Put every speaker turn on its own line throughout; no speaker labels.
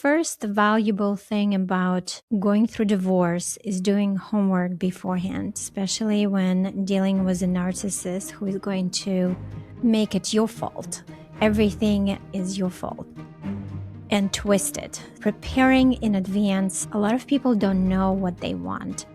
first valuable thing about going through divorce is doing homework beforehand, especially when dealing with a narcissist who is going to make it your fault. Everything is your fault and twist it. Preparing in advance, a lot of people don't know what they want.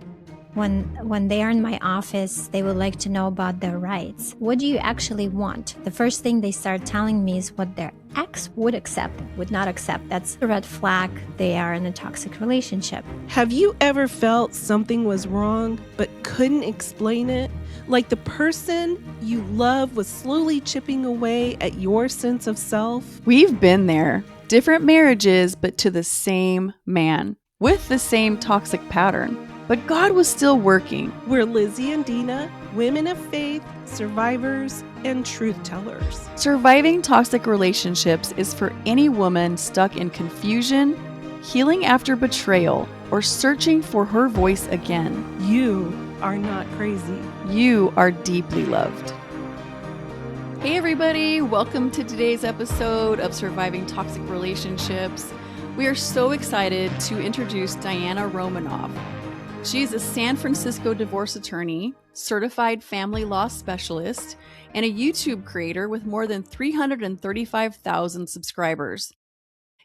When they are in my office, they would like to know about their rights. What do you actually want? The first thing they start telling me is what their ex would accept, would not accept. That's a red flag. They are in a toxic relationship.
Have you ever felt something was wrong but couldn't explain it? Like the person you love was slowly chipping away at your sense of self?
We've been there. Different marriages, but to the same man, with the same toxic pattern. But God was still working.
We're Lizzie and Dina, women of faith, survivors, and truth tellers.
Surviving toxic relationships is for any woman stuck in confusion, healing after betrayal, or searching for her voice again.
You are not crazy.
You are deeply loved. Hey everybody, welcome to today's episode of Surviving Toxic Relationships. We are so excited to introduce Diana Romanov. She is a San Francisco divorce attorney, certified family law specialist, and a YouTube creator with more than 335,000 subscribers.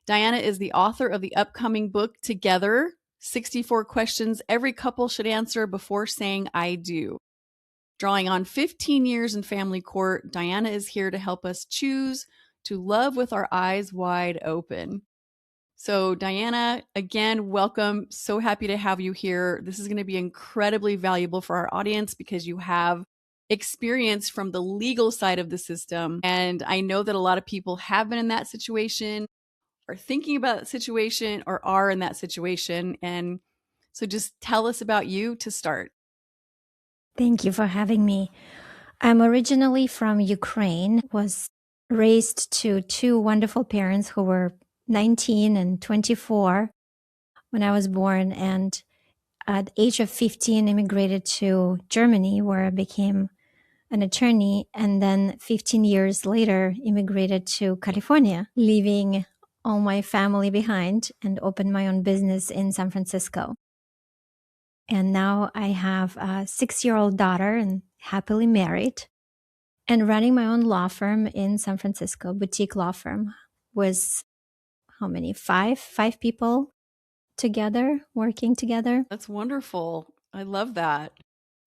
Diana is the author of the upcoming book, Together, 64 Questions Every Couple Should Answer Before Saying I Do. Drawing on 15 years in family court, Diana is here to help us choose to love with our eyes wide open. So Diana, again, welcome. So happy to have you here. This is going to be incredibly valuable for our audience because you have experience from the legal side of the system. And I know that a lot of people have been in that situation, are thinking about that situation, or are in that situation. And so just tell us about you to start.
Thank you for having me. I'm originally from Ukraine, was raised to two wonderful parents who were 19 and 24 when I was born, and at the age of 15 immigrated to Germany, where I became an attorney, and then 15 years later immigrated to California, leaving all my family behind and opened my own business in San Francisco. And now I have a 6-year-old daughter and happily married and running my own law firm in San Francisco, boutique law firm with how many? Five people together, working together.
That's wonderful. I love that.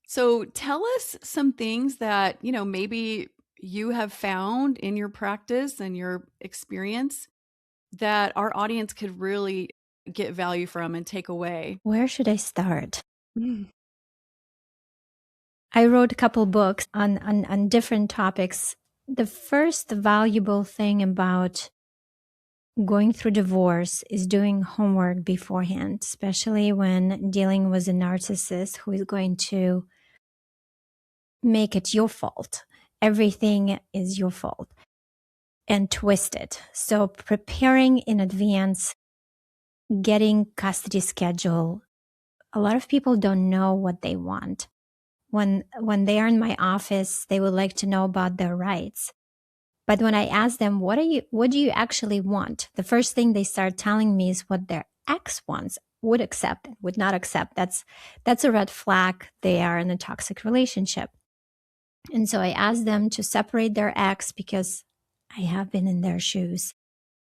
So tell us some things that, maybe you have found in your practice and your experience that our audience could really get value from and take away.
Where should I start? I wrote a couple books on different topics. The first valuable thing about going through divorce is doing homework beforehand, especially when dealing with a narcissist who is going to make it your fault. Everything is your fault and twist it. So preparing in advance, getting custody schedule. A lot of people don't know what they want. When they are in my office, they would like to know about their rights. But when I ask them, what do you actually want? The first thing they start telling me is what their ex wants, would accept, would not accept. That's a red flag. They are in a toxic relationship. And so I ask them to separate their ex because I have been in their shoes.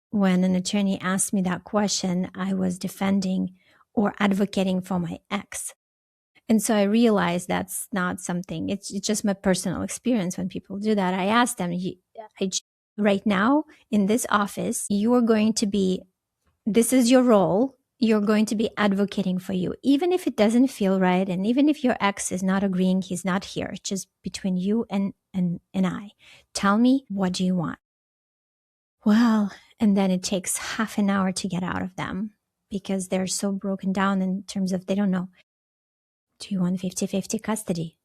When an attorney asked me that question, I was defending or advocating for my ex. And so I realized that's not something, it's just my personal experience when people do that. I asked them, right now in this office, you are going to be, this is your role, you're going to be advocating for you, even if it doesn't feel right. And even if your ex is not agreeing, he's not here, it's just between you and I. Tell me, what do you want? Well, and then it takes half an hour to get out of them because they're so broken down in terms of they don't know. Do you want 50-50 custody?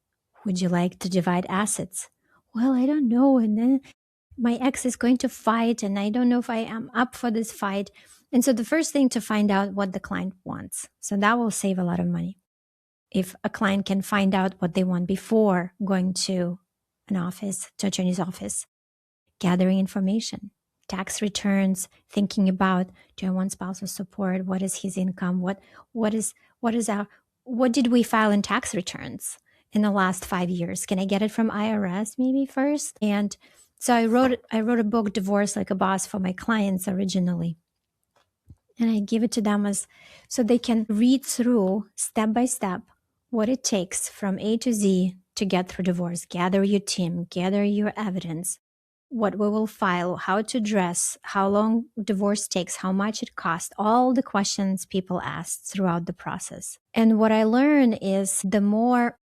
Would you like to divide assets? Well, I don't know. And then my ex is going to fight and I don't know if I am up for this fight. And so the first thing to find out what the client wants. So that will save a lot of money. If a client can find out what they want before going to an office, to attorney's office, gathering information, tax returns, thinking about, do I want spousal support? What is his income? What did we file in tax returns in the last 5 years? Can I get it from IRS maybe first? And so I wrote a book, Divorce Like a Boss, for my clients originally. And I give it to them as so they can read through step by step what it takes from A to Z to get through divorce. Gather your team, gather your evidence, what we will file, how to dress, how long divorce takes, how much it costs, all the questions people asked throughout the process. And what I learn is the more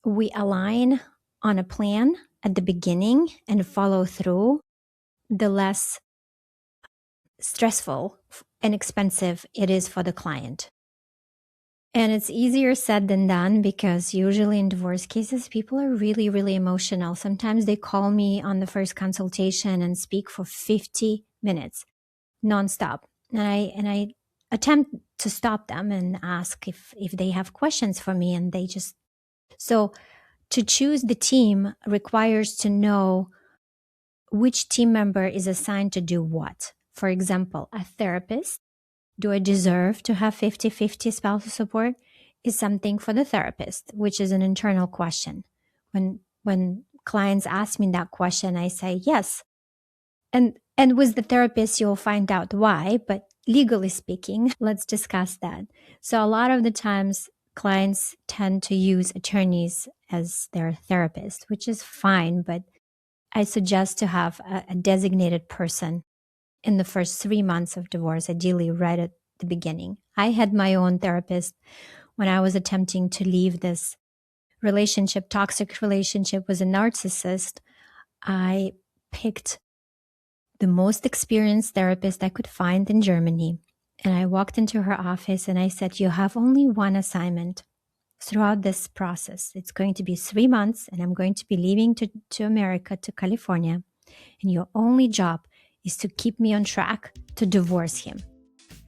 we align on a plan at the beginning and follow through, the less stressful and expensive it is for the client. And it's easier said than done because usually in divorce cases, people are really, really emotional. Sometimes they call me on the first consultation and speak for 50 minutes nonstop. And I attempt to stop them and ask if they have questions for me. And they just, so to choose the team requires to know which team member is assigned to do what. For example, a therapist. Do I deserve to have 50-50 spousal support? Is something for the therapist, which is an internal question. When clients ask me that question, I say yes. And with the therapist, you'll find out why, but legally speaking, let's discuss that. So a lot of the times, clients tend to use attorneys as their therapist, which is fine, but I suggest to have a designated person in the first 3 months of divorce, ideally right at the beginning. I had my own therapist when I was attempting to leave this relationship, toxic relationship with a narcissist. I picked the most experienced therapist I could find in Germany. And I walked into her office and I said, you have only one assignment throughout this process. It's going to be 3 months and I'm going to be leaving to America, to California. And your only job is to keep me on track to divorce him.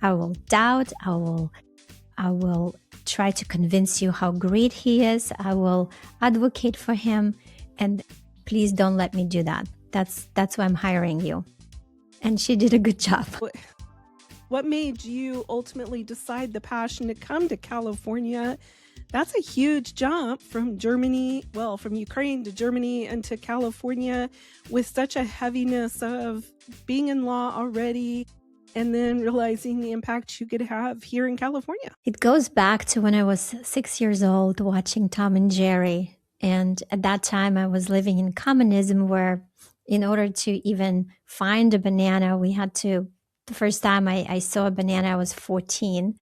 I will doubt, I will try to convince you how great he is. I will advocate for him. And please don't let me do that. That's why I'm hiring you. And she did a good job.
What made you ultimately decide the passion to come to California? That's a huge jump from Germany, from Ukraine to Germany and to California with such a heaviness of being in law already and then realizing the impact you could have here in California.
It goes back to when I was 6 years old watching Tom and Jerry. And at that time, I was living in communism where in order to even find a banana, the first time I saw a banana, I was 14.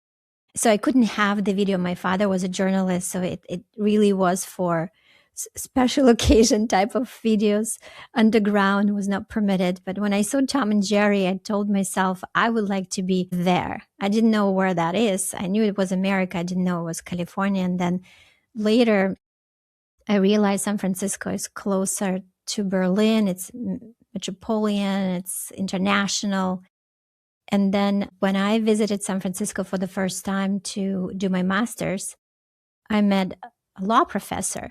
So I couldn't have the video. My father was a journalist, so it really was for special occasion type of videos. Underground was not permitted. But when I saw Tom and Jerry, I told myself I would like to be there. I didn't know where that is. I knew it was America. I didn't know it was California. And then later, I realized San Francisco is closer to Berlin. It's metropolitan. It's international. And then when I visited San Francisco for the first time to do my master's, I met a law professor.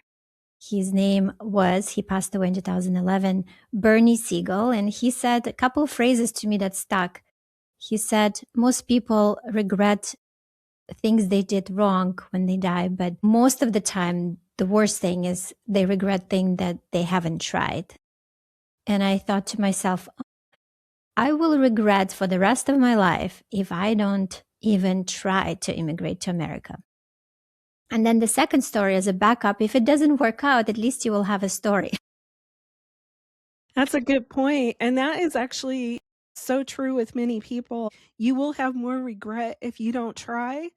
His name he passed away in 2011, Bernie Siegel. And he said a couple of phrases to me that stuck. He said, most people regret things they did wrong when they die, but most of the time, the worst thing is they regret things that they haven't tried. And I thought to myself, I will regret for the rest of my life if I don't even try to immigrate to America. And then the second story as a backup, if it doesn't work out, at least you will have a story.
That's a good point. And that is actually so true with many people. You will have more regret if you don't try.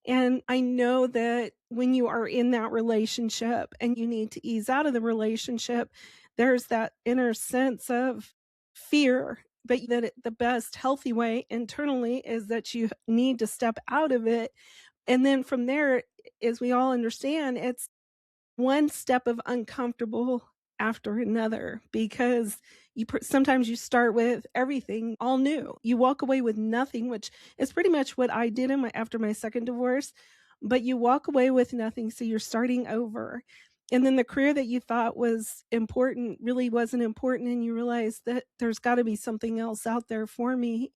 And I know that when you are in that relationship and you need to ease out of the relationship, there's that inner sense of fear, but that the best healthy way internally is that you need to step out of it. And then from there, as we all understand, it's one step of uncomfortable after another, because sometimes you start with everything all new. You walk away with nothing, which is pretty much what I did after my second divorce, but you walk away with nothing. So you're starting over. And then the career that you thought was important really wasn't important, and you realize that there's gotta be something else out there for me.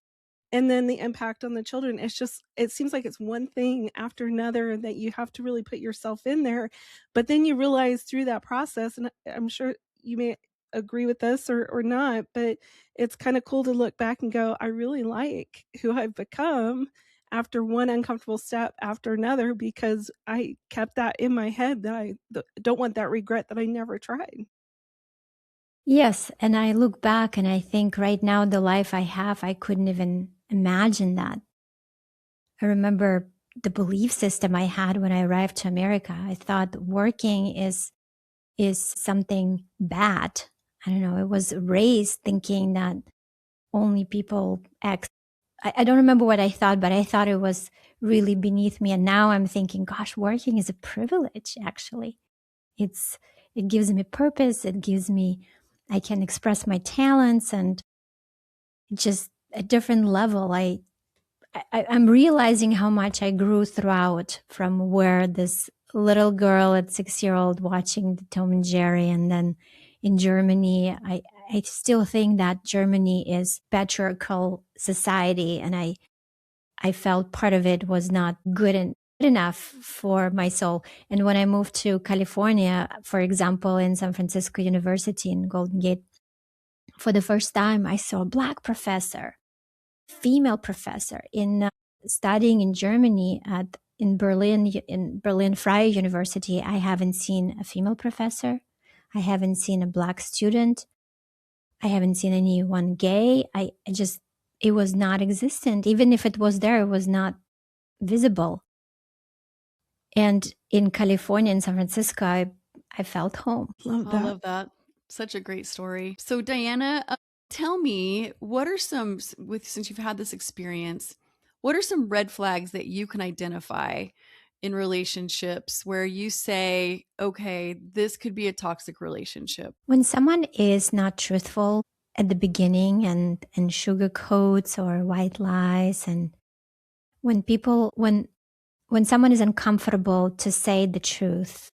And then the impact on the children, it seems like it's one thing after another that you have to really put yourself in there, but then you realize through that process, and I'm sure you may agree with this or not, but it's kinda cool to look back and go, "I really like who I've become after one uncomfortable step after another because I kept that in my head that I don't want that regret that I never tried."
Yes, and I look back and I think right now the life I have, I couldn't even imagine that. I remember the belief system I had when I arrived to America. I thought working is something bad. I don't know. I was raised thinking that only people X. I don't remember what I thought, but I thought it was really beneath me. And now I'm thinking, gosh, working is a privilege. Actually, it gives me purpose. I can express my talents and just a different level. I'm realizing how much I grew throughout from where this little girl at 6-year-old watching the Tom and Jerry, and then in Germany, I still think that Germany is patriarchal society, and I felt part of it was not good enough for my soul. And when I moved to California, for example, in San Francisco University in Golden Gate, for the first time, I saw a Black professor, female professor in studying in Germany in Berlin Freie University. I haven't seen a female professor. I haven't seen a Black student. I haven't seen anyone gay. It was not existent. Even if it was there, it was not visible. And in California, in San Francisco, I felt home.
Love
I
that.
love that. Such a great story. So Diana, tell me, what are since you've had this experience, what are some red flags that you can identify in relationships where you say, okay, this could be a toxic relationship?
When someone is not truthful at the beginning and sugarcoats or white lies, and when someone is uncomfortable to say the truth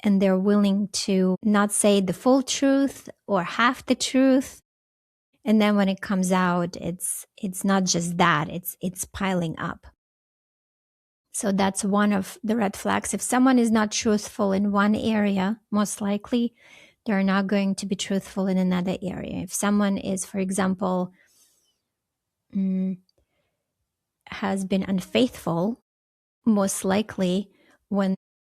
and they're willing to not say the full truth or half the truth, and then when it comes out, it's not just that, it's piling up. So that's one of the red flags. If someone is not truthful in one area, most likely they're not going to be truthful in another area. If someone is, for example, has been unfaithful, most likely when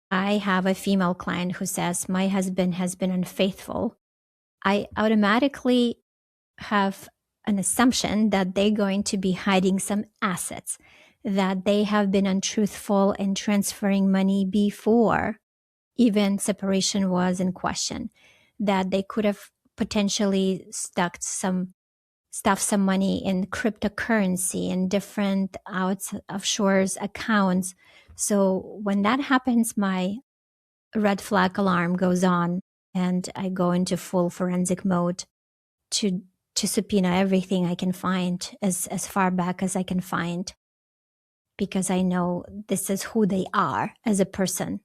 I have a female client who says, my husband has been unfaithful, I automatically have an assumption that they're going to be hiding some assets, that they have been untruthful in transferring money before even separation was in question, that they could have potentially stuffed some money in cryptocurrency and different offshore accounts. So when that happens, my red flag alarm goes on and I go into full forensic mode to subpoena everything I can find as far back as I can find, because I know this is who they are as a person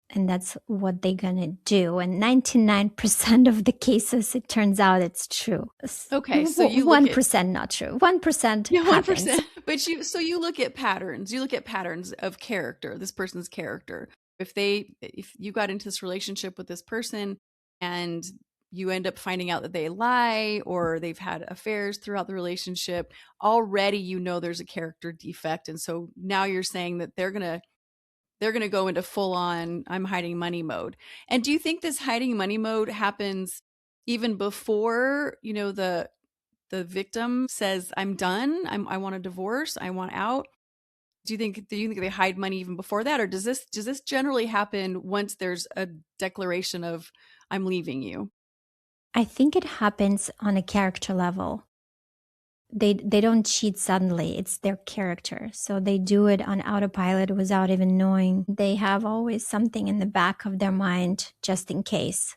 and that's what they're gonna do. And 99% of the cases, it turns out it's true.
Okay, so you
1% not true. 1%
yeah,
happens.
1%. But you look at patterns. You look at patterns of character, this person's character. If you got into this relationship with this person and you end up finding out that they lie or they've had affairs throughout the relationship, already you know there's a character defect. And so now you're saying that they're going to go into full on I'm hiding money mode. And do you think this hiding money mode happens even before, the victim says, I'm done, I want a divorce, I want out? Do you think they hide money even before that? Or does this generally happen once there's a declaration of I'm leaving you?
I think it happens on a character level. They don't cheat suddenly. It's their character. So they do it on autopilot without even knowing. They have always something in the back of their mind just in case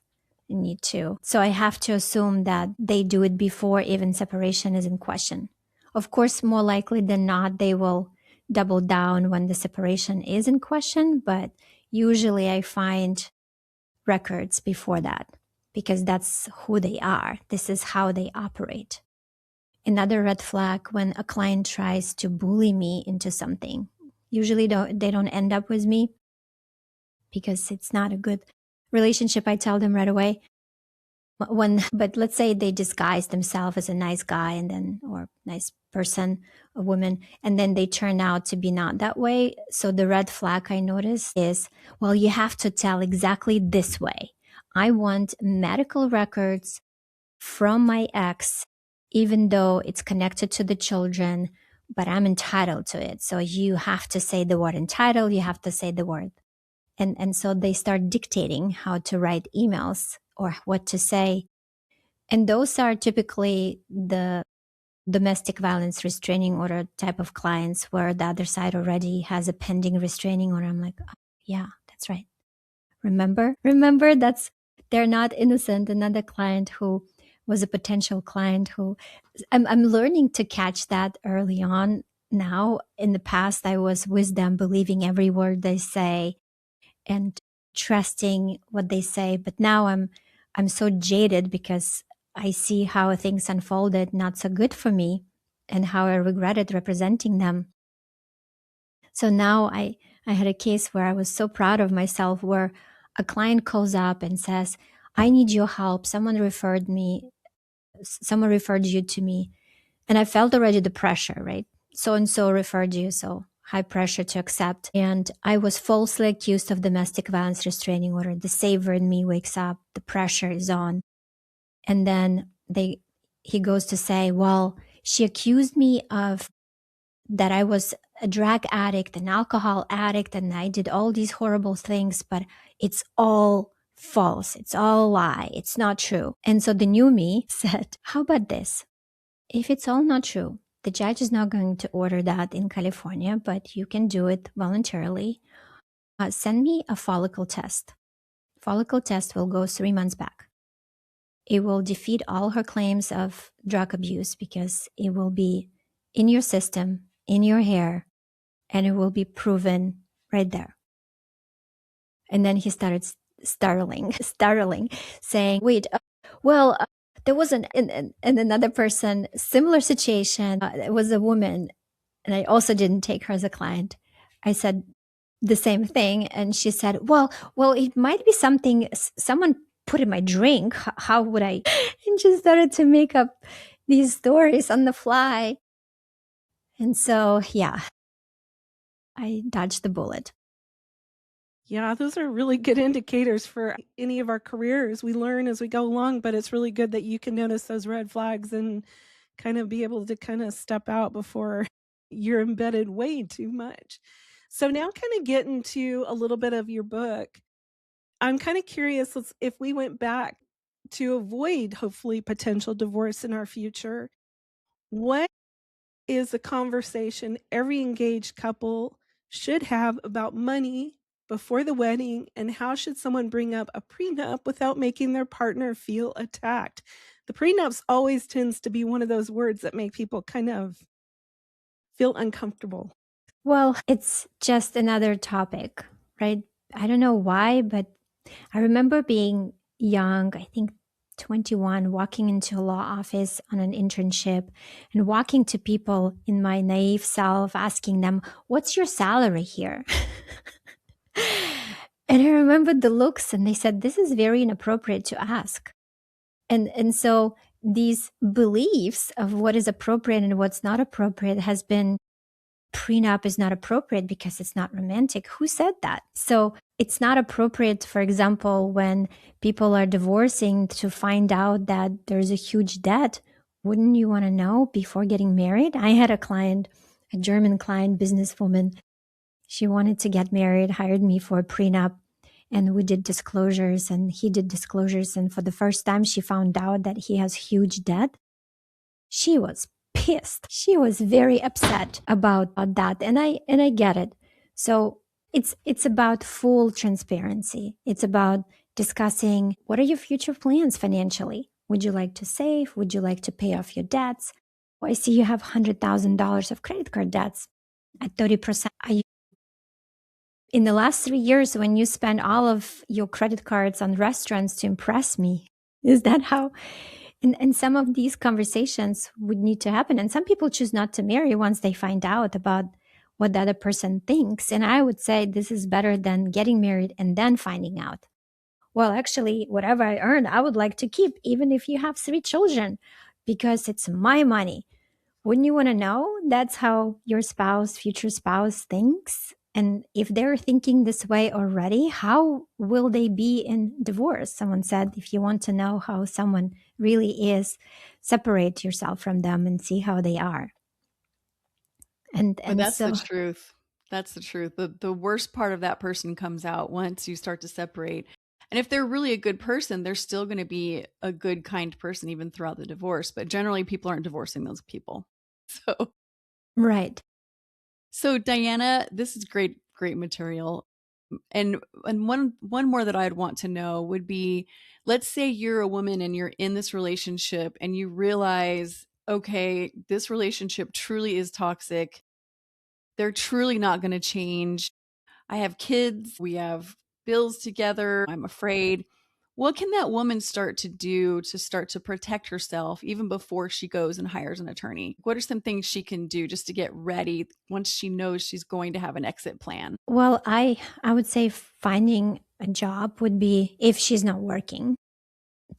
they need to. So I have to assume that they do it before even separation is in question. Of course, more likely than not, they will double down when the separation is in question. But usually I find records before that, because that's who they are. This is how they operate. Another red flag, when a client tries to bully me into something. Usually they don't end up with me because it's not a good relationship. I tell them right away. But let's say they disguise themselves as a nice guy and then, or nice person, a woman, and then they turn out to be not that way. So the red flag I notice is, well, you have to tell exactly this way. I want medical records from my ex, even though it's connected to the children, but I'm entitled to it. So you have to say the word entitled, you have to say the word. And so they start dictating how to write emails or what to say. And those are typically the domestic violence restraining order type of clients where the other side already has a pending restraining order. I'm like, oh, yeah, that's right. Remember, they're not innocent. Another client who was a potential client who I'm learning to catch that early on now. In the past, I was with them, believing every word they say and trusting what they say. But now I'm so jaded because I see how things unfolded not so good for me and how I regretted representing them. So now I had a case where I was so proud of myself, where a client calls up and says, I need your help. Someone referred you to me. And I felt already the pressure, right? So-and-so referred you, so high pressure to accept. And I was falsely accused of domestic violence restraining order. The saver in me wakes up, the pressure is on. And then he goes to say, well, she accused me of that I was a drug addict, an alcohol addict, and I did all these horrible things, but it's all false. It's all a lie. It's not true. And so the new me said, how about this? If it's all not true, the judge is not going to order that in California, but you can do it voluntarily. Send me a follicle test. Follicle test will go 3 months back. It will defeat all her claims of drug abuse because it will be in your system, in your hair, and it will be proven right there. And then he started startling, saying, wait, there was another person, similar situation. It was a woman, and I also didn't take her as a client. I said the same thing, and she said, well, it might be something someone put in my drink. How would I? And she started to make up these stories on the fly. And so, yeah, I dodged the bullet.
Yeah, those are really good indicators for any of our careers. We learn as we go along, but it's really good that you can notice those red flags and kind of be able to kind of step out before you're embedded way too much. So now kind of get into a little bit of your book. I'm kind of curious if we went back to avoid hopefully potential divorce in our future, what is a conversation every engaged couple should have about money before the wedding, and how should someone bring up a prenup without making their partner feel attacked? The prenups always tends to be one of those words that make people kind of feel uncomfortable.
Well, it's just another topic, right? I don't know why, but I remember being young, I think 21, walking into a law office on an internship and walking to people in my naive self, asking them, what's your salary here? And I remembered the looks, and they said, this is very inappropriate to ask. And so these beliefs of what is appropriate and what's not appropriate has been, prenup is not appropriate because it's not romantic. Who said that? So it's not appropriate, for example, when people are divorcing, to find out that there's a huge debt. Wouldn't you want to know before getting married? I had a client, a German client, businesswoman. She wanted to get married, hired me for a prenup, and we did disclosures, and he did disclosures. And for the first time, she found out that he has huge debt. She was pissed. She was very upset about that. And I get it. So it's about full transparency. It's about discussing, what are your future plans financially? Would you like to save? Would you like to pay off your debts? Well, I see you have $100,000 of credit card debts at 30%. in the last 3 years when you spend all of your credit cards on restaurants to impress me? Is that how? And some of these conversations would need to happen. And some people choose not to marry once they find out about what the other person thinks. And I would say this is better than getting married and then finding out. Well, actually, whatever I earn, I would like to keep, even if you have 3 children, because it's my money. Wouldn't you want to know? That's how your spouse, future spouse, thinks. And if they're thinking this way already, how will they be in divorce? Someone said, if you want to know how someone really is, separate yourself from them and see how they are.
But that's
So
the truth. That's the truth. The worst part of that person comes out once you start to separate. And if they're really a good person, they're still going to be a good, kind person even throughout the divorce. But generally, people aren't divorcing those people. So,
right.
so Diana, this is great material. And one more that I'd want to know would be, let's say you're a woman and you're in this relationship and you realize, okay, this relationship truly is toxic. They're truly not going to change. I have kids. We have bills together. I'm afraid. What can that woman start to do to start to protect herself even before she goes and hires an attorney? What are some things she can do just to get ready once she knows she's going to have an exit plan?
Well, I would say finding a job would be, if she's not working,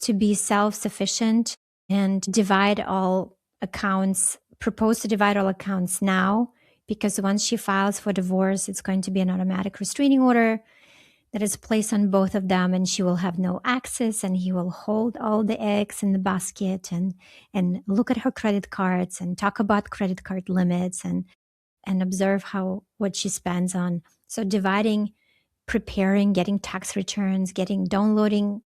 to be self-sufficient and divide all accounts, propose to divide all accounts now, because once she files for divorce, it's going to be an automatic restraining order that is placed on both of them, and she will have no access, and he will hold all the eggs in the basket and look at her credit cards and talk about credit card limits and observe what she spends on. So dividing, preparing, getting tax returns, downloading,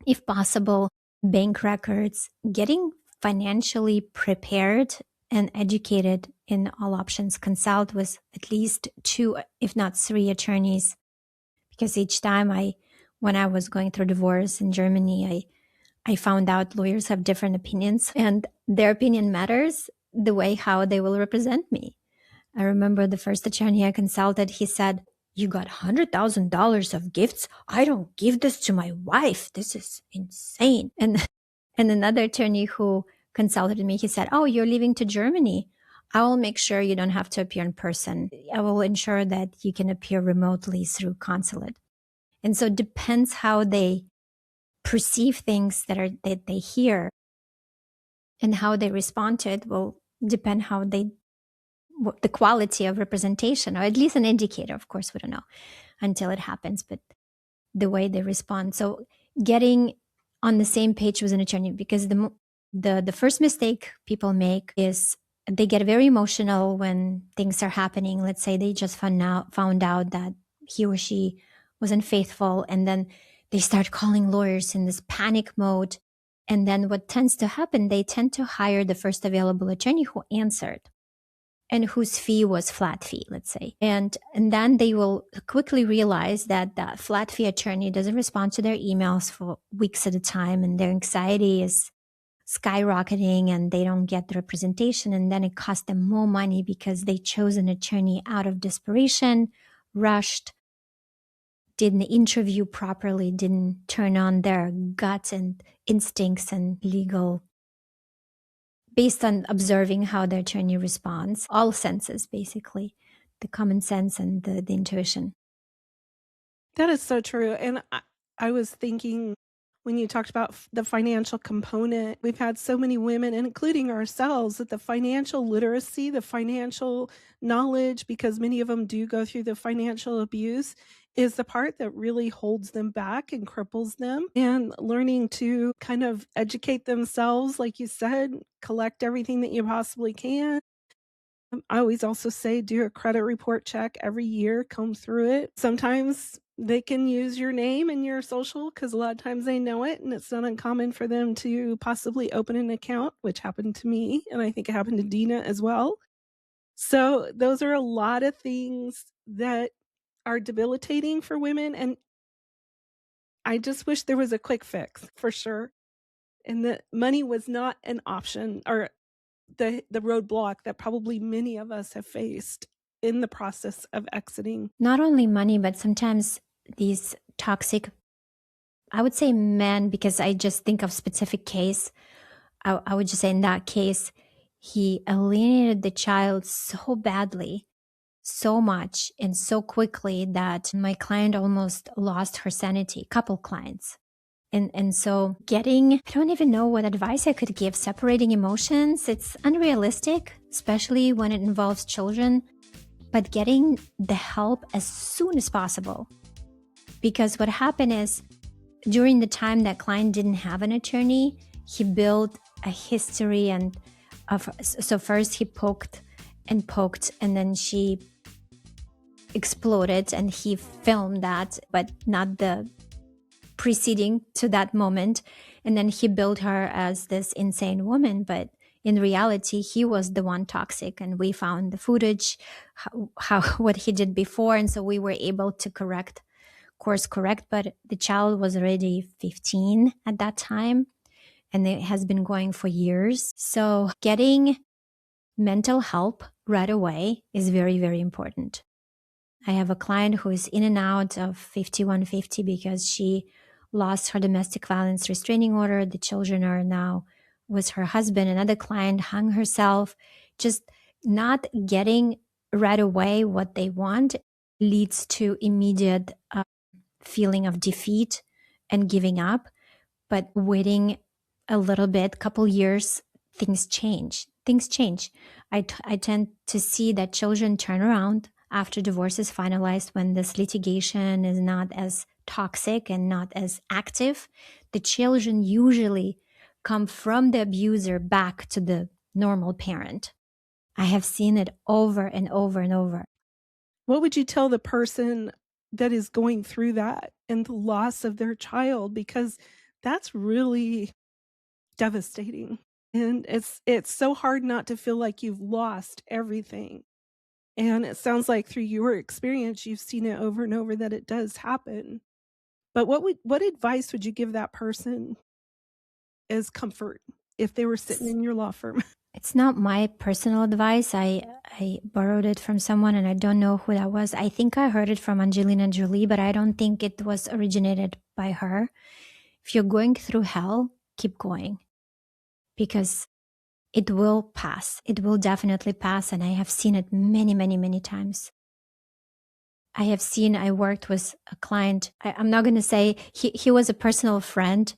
if possible, bank records, getting financially prepared and educated in all options. Consult with at least 2, if not 3 attorneys, because each time when I was going through divorce in Germany, I found out lawyers have different opinions, and their opinion matters the way how they will represent me. I remember the first attorney I consulted, he said, "You got $100,000 of gifts. I don't give this to my wife. This is insane." And another attorney who consulted me, he said, "Oh, you're leaving to Germany. I will make sure you don't have to appear in person. I will ensure that you can appear remotely through consulate." And so it depends how they perceive things that they hear, and how they respond to it will depend how the quality of representation, or at least an indicator. Of course, we don't know until it happens, but the way they respond. So getting on the same page with an attorney, because the first mistake people make is they get very emotional when things are happening. Let's say they just found out that he or she was unfaithful, and then they start calling lawyers in this panic mode. And then what tends to happen, they tend to hire the first available attorney who answered and whose fee was flat fee, let's say. And then they will quickly realize that that flat fee attorney doesn't respond to their emails for weeks at a time, and their anxiety is skyrocketing, and they don't get the representation. And then it costs them more money because they chose an attorney out of desperation, rushed, didn't interview properly, didn't turn on their guts and instincts and legal, based on observing how the attorney responds, all senses, basically, the common sense and the intuition.
That is so true. And I was thinking, when you talked about the financial component, we've had so many women, and including ourselves, that the financial literacy, the financial knowledge, because many of them do go through the financial abuse, is the part that really holds them back and cripples them. And learning to kind of educate themselves, like you said, collect everything that you possibly can. I always also say do a credit report check every year, comb through it. Sometimes they can use your name and your social, because a lot of times they know it, and it's not uncommon for them to possibly open an account, which happened to me, and I think it happened to Dina as well. So those are a lot of things that are debilitating for women, and I just wish there was a quick fix for sure, and that money was not an option, or the roadblock that probably many of us have faced. in the process of exiting?
Not only money, but sometimes these toxic, I would say men, because I just think of specific case. I would just say in that case, he alienated the child so badly, so much, and so quickly that my client almost lost her sanity, couple clients. And so I don't even know what advice I could give. Separating emotions, it's unrealistic, especially when it involves children, but getting the help as soon as possible. Because what happened is, during the time that client didn't have an attorney, he built a history so first he poked, and then she exploded, and he filmed that, but not the preceding to that moment. And then he built her as this insane woman, but in reality, he was the one toxic. And we found the footage, how what he did before. And so we were able to course correct, but the child was already 15 at that time, and it has been going for years. So getting mental help right away is very, very important. I have a client who is in and out of 5150 because she lost her domestic violence restraining order. The children are now with her husband. Another client hung herself. Just not getting right away what they want leads to immediate feeling of defeat and giving up. But waiting a little bit, couple years, things change. I tend to see that children turn around after divorce is finalized, when this litigation is not as toxic and not as active. The children usually come from the abuser back to the normal parent. I have seen it over and over and over.
What would you tell the person that is going through that and the loss of their child? Because that's really devastating. And it's so hard not to feel like you've lost everything. And it sounds like through your experience, you've seen it over and over that it does happen. But what advice would you give that person as comfort if they were sitting in your law firm?
It's not my personal advice. I borrowed it from someone, and I don't know who that was. I think I heard it from Angelina Jolie, but I don't think it was originated by her. If you're going through hell, keep going, because it will pass. It will definitely pass, and I have seen it many, many, many times. I worked with a client. I'm not going to say he was a personal friend,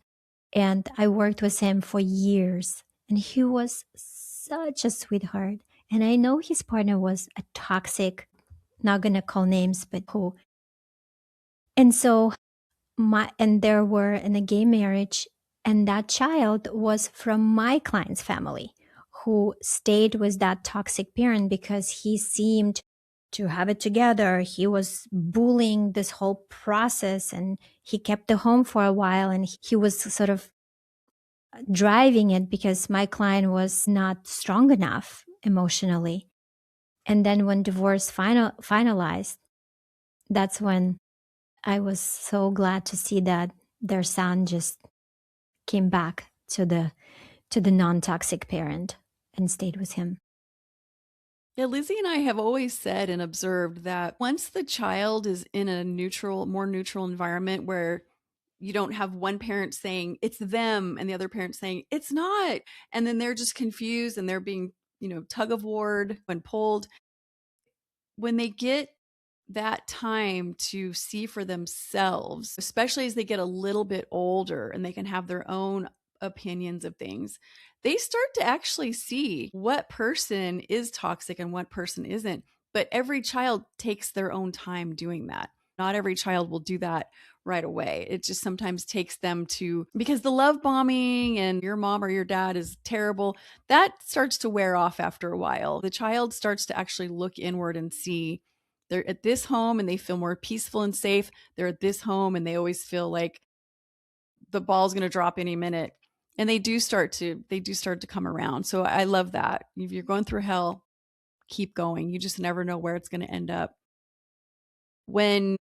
and I worked with him for years, and he was such a sweetheart. And I know his partner was a toxic, not going to call names, but who. And so there were in a gay marriage, and that child was from my client's family, who stayed with that toxic parent because he seemed to have it together. He was bullying this whole process, and he kept the home for a while, and he was sort of driving it because my client was not strong enough emotionally. And then when divorce finalized, that's when I was so glad to see that their son just came back to the non-toxic parent and stayed with him.
Yeah, Lizzie and I have always said and observed that once the child is in a more neutral environment where you don't have one parent saying it's them and the other parent saying it's not, and then they're just confused and they're being, tug of war and pulled. When they get that time to see for themselves, especially as they get a little bit older and they can have their own opinions of things, they start to actually see what person is toxic and what person isn't. But every child takes their own time doing that. Not every child will do that right away. It just sometimes takes them because the love bombing and your mom or your dad is terrible, that starts to wear off after a while. The child starts to actually look inward and see they're at this home and they feel more peaceful and safe. They're at this home and they always feel like the ball's going to drop any minute. And they do start to come around. So I love that. If you're going through hell, keep going. You just never know where it's going to end up. When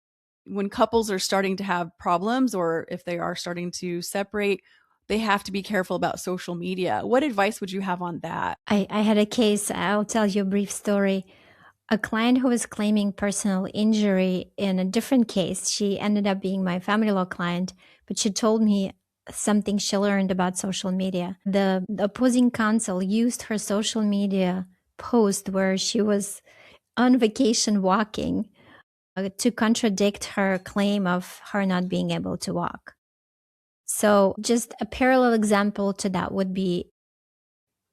couples are starting to have problems, or if they are starting to separate, they have to be careful about social media. What advice would you have on that?
I had a case. I'll tell you a brief story. a client who was claiming personal injury in a different case. She ended up being my family law client, but she told me something she learned about social media. The opposing counsel used her social media post where she was on vacation walking to contradict her claim of her not being able to walk. So just a parallel example to that would be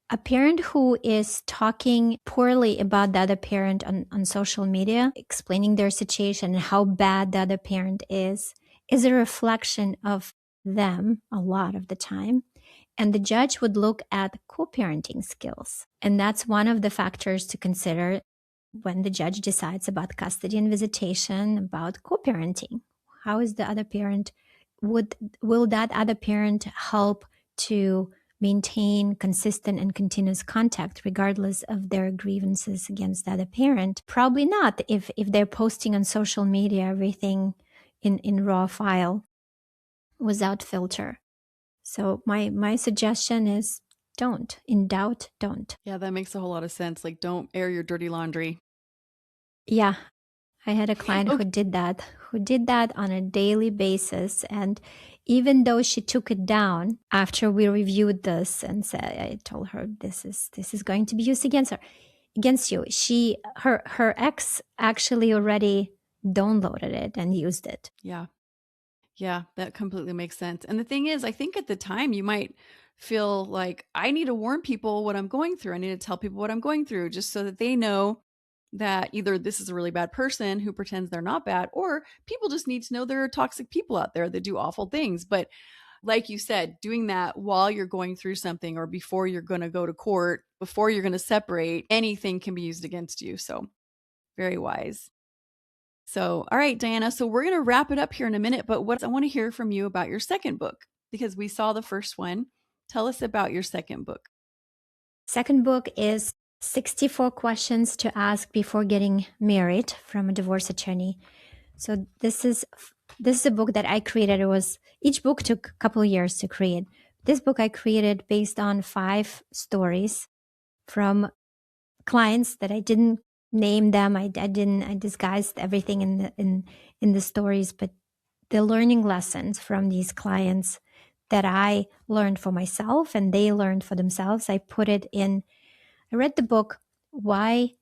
a parent who is talking poorly about the other parent on social media, explaining their situation and how bad the other parent is a reflection of them a lot of the time. And the judge would look at co-parenting skills. And that's one of the factors to consider when the judge decides about custody and visitation, about co-parenting. How is the other parent? Will that other parent help to maintain consistent and continuous contact regardless of their grievances against the other parent? Probably not if they're posting on social media everything in raw file without filter. So my suggestion is don't. In doubt, don't.
Yeah, that makes a whole lot of sense. Like, don't air your dirty laundry.
Yeah. I had a client who did that on a daily basis. And even though she took it down after we reviewed this and said, I told her this is going to be used against you. Her ex actually already downloaded it and used it.
Yeah. Yeah, that completely makes sense. And the thing is, I think at the time you might feel like I need to warn people what I'm going through. I need to tell people what I'm going through just so that they know that either this is a really bad person who pretends they're not bad, or people just need to know there are toxic people out there that do awful things. But like you said, doing that while you're going through something or before you're going to go to court, before you're going to separate, anything can be used against you. So very wise. So, all right, Diana. So we're going to wrap it up here in a minute, but what I want to hear from you about your second book, because we saw the first one. Tell us about your second book.
Second book is 64 questions to ask before getting married from a divorce attorney. So this is a book that I created. Each book took a couple of years to create. This book I created based on 5 stories from clients that I didn't name them. I disguised everything in the stories, but the learning lessons from these clients that I learned for myself and they learned for themselves. I read the book. I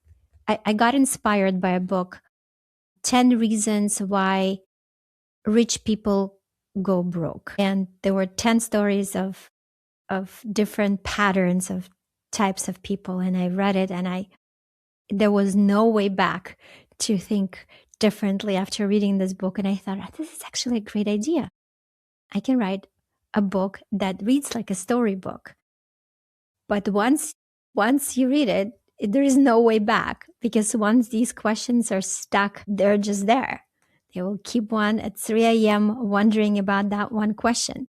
got inspired by a book, 10 Reasons Why Rich People Go Broke. And there were 10 stories of different patterns of types of people. And I read it and there was no way back to think differently after reading this book. And I thought, this is actually a great idea. I can write a book that reads like a storybook. But once you read it, there is no way back, because once these questions are stuck, they're just there. They will keep one at 3 a.m. wondering about that one question.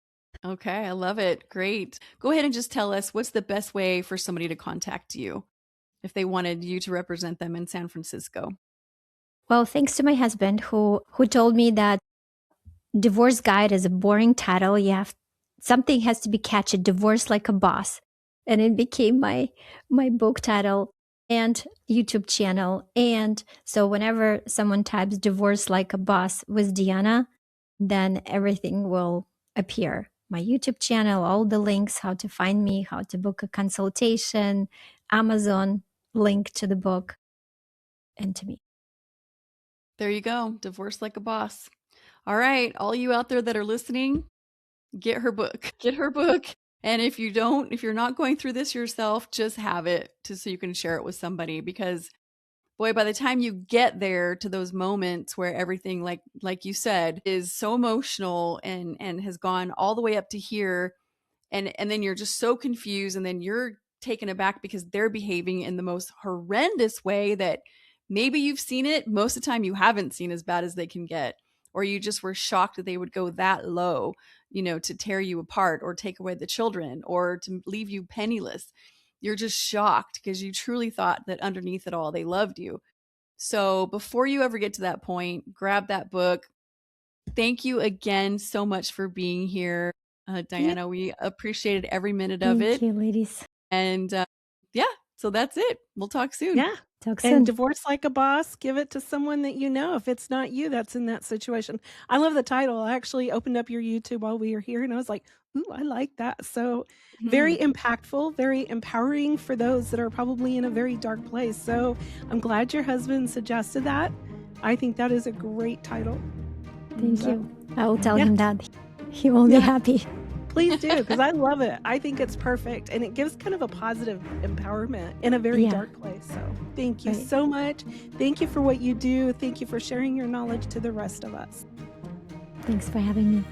Okay, I love it. Great. Go ahead and just tell us, what's the best way for somebody to contact you if they wanted you to represent them in San Francisco?
Well, thanks to my husband who told me that Divorce Guide is a boring title. Something has to be catchy, Divorce Like a Boss. And it became my book title and YouTube channel. And so whenever someone types Divorce Like a Boss with Diana, then everything will appear. My YouTube channel, all the links, how to find me, how to book a consultation, Amazon link to the book, and to me.
There you go. Divorce Like a Boss. All right. All you out there that are listening, get her book. Get her book. And if you're not going through this yourself, just have it so you can share it with somebody, because boy, by the time you get there to those moments where everything, like you said, is so emotional and has gone all the way up to here, and then you're just so confused, and then you're taken aback because they're behaving in the most horrendous way that maybe you've seen it. Most of the time you haven't seen as bad as they can get, or you just were shocked that they would go that low, to tear you apart or take away the children or to leave you penniless. You're just shocked because you truly thought that underneath it all, they loved you. So before you ever get to that point, grab that book. Thank you again so much for being here, Diana. We appreciated every minute of it.
Thank you, ladies.
And so that's it. We'll talk soon.
Yeah.
Talk
And
soon.
Divorce Like a Boss, give it to someone that you know, if it's not you that's in that situation. I love the title. I actually opened up your YouTube while we were here, and I was like, "Ooh, I like that." So, very impactful, very empowering for those that are probably in a very dark place. So, I'm glad your husband suggested that. I think that is a great title.
Thank
So,
you. I will tell
yeah.
him that. He will be
Yeah.
happy.
Please do, because I love it. I think it's perfect, and it gives kind of a positive empowerment in a very
Yeah.
dark place. So thank you
Right.
so much. Thank you for what you do. Thank you for sharing your knowledge to the rest of us.
Thanks for having me.